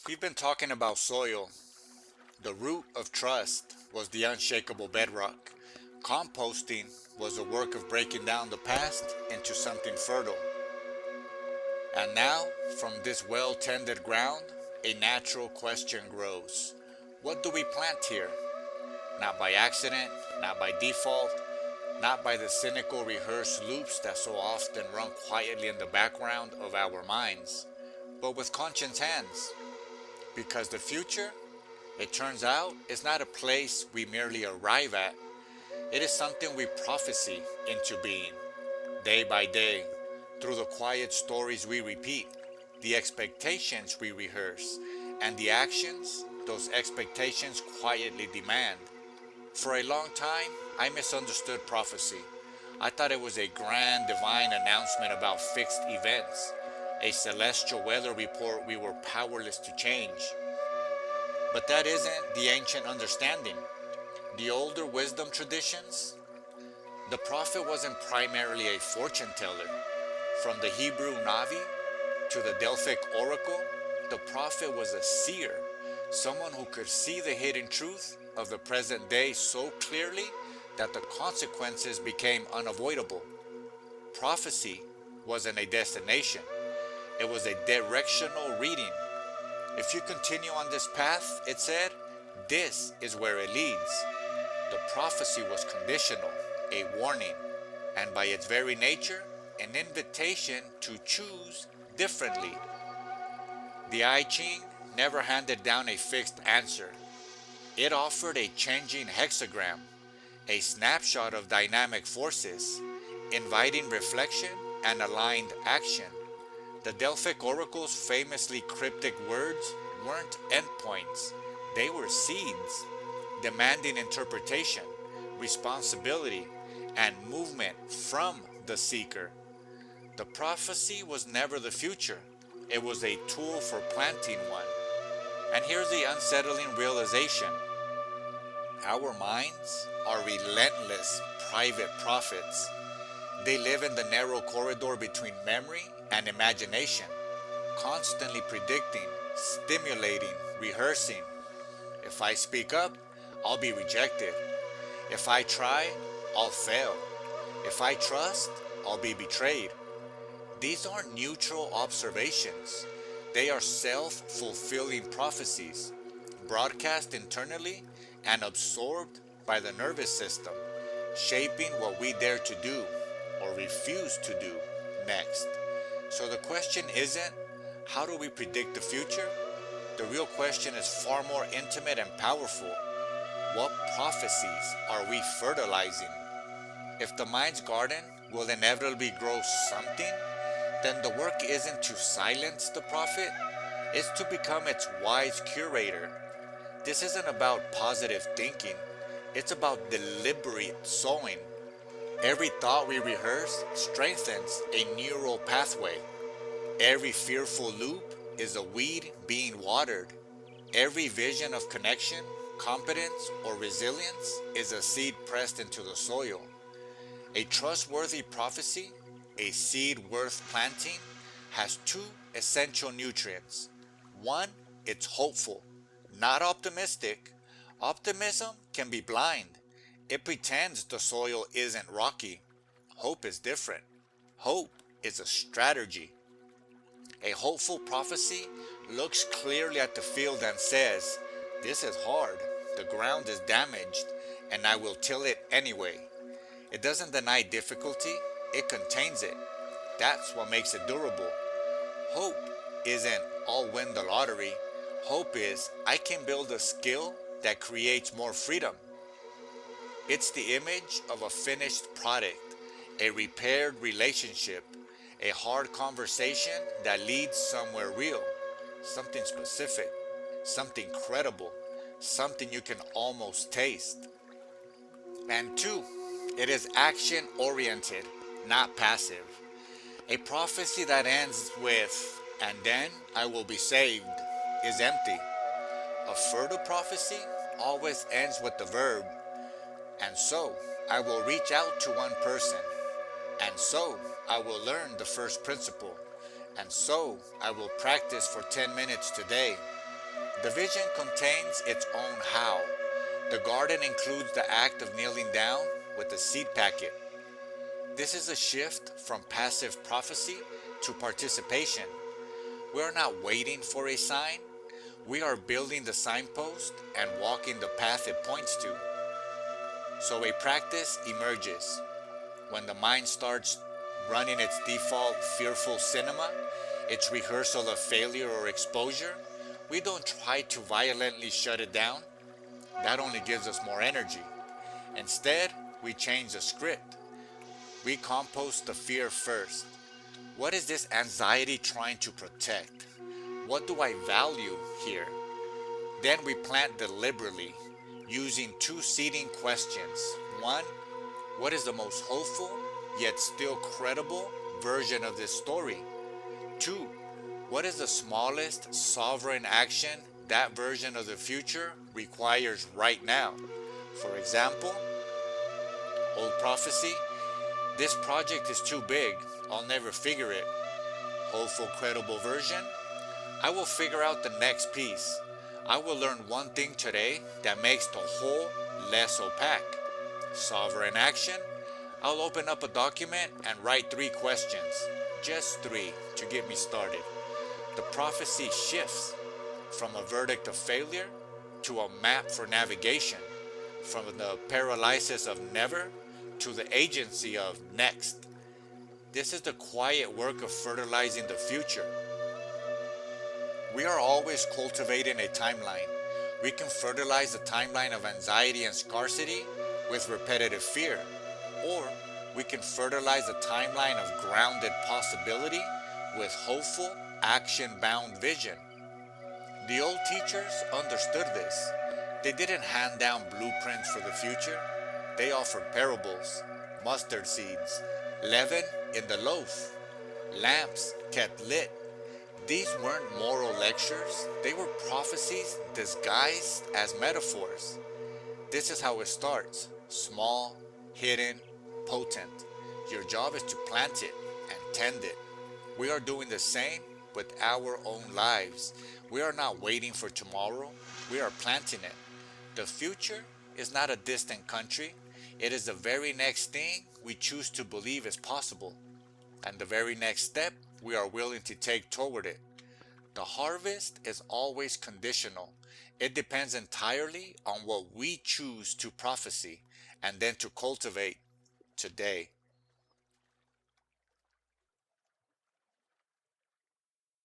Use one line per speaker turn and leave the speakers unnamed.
We've been talking about soil. The root of trust was the unshakable bedrock. Composting was the work of breaking down the past into something fertile. And now, from this well tended ground, a natural question grows. What do we plant here? Not by accident, not by default, not by the cynical rehearsed loops that so often run quietly in the background of our minds, but with conscious hands. Because the future, it turns out, is not a place we merely arrive at. It is something we prophesy into being, day by day, through the quiet stories we repeat, the expectations we rehearse, and the actions those expectations quietly demand. For a long time, I misunderstood prophecy. I thought it was a grand divine announcement about fixed events, a celestial weather report we were powerless to change. But that isn't the ancient understanding. The older wisdom traditions, the prophet wasn't primarily a fortune teller. From the Hebrew Navi to the Delphic oracle, the prophet was a seer, someone who could see the hidden truth of the present day so clearly that the consequences became unavoidable. Prophecy wasn't a destination, it was a directional reading. If you continue on this path, it said, this is where it leads. The prophecy was conditional, a warning, and by its very nature, an invitation to choose differently. The I Ching never handed down a fixed answer. It offered a changing hexagram, a snapshot of dynamic forces, inviting reflection and aligned action. The Delphic oracle's famously cryptic words weren't endpoints, they were seeds, demanding interpretation, responsibility, and movement from the seeker. The prophecy was never the future, it was a tool for planting one. And here's the unsettling realization. Our minds are relentless private prophets. They live in the narrow corridor between memory and imagination, constantly predicting, stimulating, rehearsing. If I speak up, I'll be rejected. If I try, I'll fail. If I trust, I'll be betrayed. These aren't neutral observations. They are self-fulfilling prophecies, broadcast internally and absorbed by the nervous system, shaping what we dare to do or refuse to do next. So the question isn't, how do we predict the future? The real question is far more intimate and powerful. What prophecies are we fertilizing? If the mind's garden will inevitably grow something, then the work isn't to silence the prophet, it's to become its wise curator. This isn't about positive thinking, it's about deliberate sowing. Every thought we rehearse strengthens a neural pathway. Every fearful loop is a weed being watered. Every vision of connection, competence, or resilience is a seed pressed into the soil. A trustworthy prophecy, a seed worth planting, has two essential nutrients. One, it's hopeful, not optimistic. Optimism can be blind. It pretends the soil isn't rocky. Hope is different. Hope is a strategy. A hopeful prophecy looks clearly at the field and says, this is hard, the ground is damaged, and I will till it anyway. It doesn't deny difficulty, it contains it. That's what makes it durable. Hope isn't I'll win the lottery. Hope is I can build a skill that creates more freedom. It's the image of a finished product, a repaired relationship, a hard conversation that leads somewhere real, something specific, something credible, something you can almost taste. And two, it is action oriented, not passive. A prophecy that ends with, and then I will be saved, is empty. A fertile prophecy always ends with the verb, and so I will reach out to one person, and so I will learn the first principle, and so I will practice for 10 minutes today. The vision contains its own how. The garden includes the act of kneeling down with the seed packet. This is a shift from passive prophecy to participation. We are not waiting for a sign. We are building the signpost and walking the path it points to. So a practice emerges. When the mind starts running its default fearful cinema, its rehearsal of failure or exposure, we don't try to violently shut it down. That only gives us more energy. Instead, we change the script. We compost the fear first. What is this anxiety trying to protect? What do I value here? Then we plant deliberately, using two seeding questions. One, what is the most hopeful, yet still credible version of this story? Two, what is the smallest sovereign action that version of the future requires right now? For example, old prophecy, this project is too big, I'll never figure it. Hopeful, credible version, I will figure out the next piece. I will learn one thing today that makes the whole less opaque. Sovereign action, I'll open up a document and write 3 questions, just 3, to get me started. The prophecy shifts from a verdict of failure to a map for navigation, from the paralysis of never to the agency of next. This is the quiet work of fertilizing the future. We are always cultivating a timeline. We can fertilize the timeline of anxiety and scarcity with repetitive fear, or we can fertilize the timeline of grounded possibility with hopeful, action-bound vision. The old teachers understood this. They didn't hand down blueprints for the future. They offered parables, mustard seeds, leaven in the loaf, lamps kept lit. These weren't moral lectures. They were prophecies disguised as metaphors. This is how it starts. Small, hidden, potent. Your job is to plant it and tend it. We are doing the same with our own lives. We are not waiting for tomorrow. We are planting it. The future is not a distant country. It is the very next thing we choose to believe is possible, and the very next step we are willing to take toward it. The harvest is always conditional. It depends entirely on what we choose to prophesy and then to cultivate today.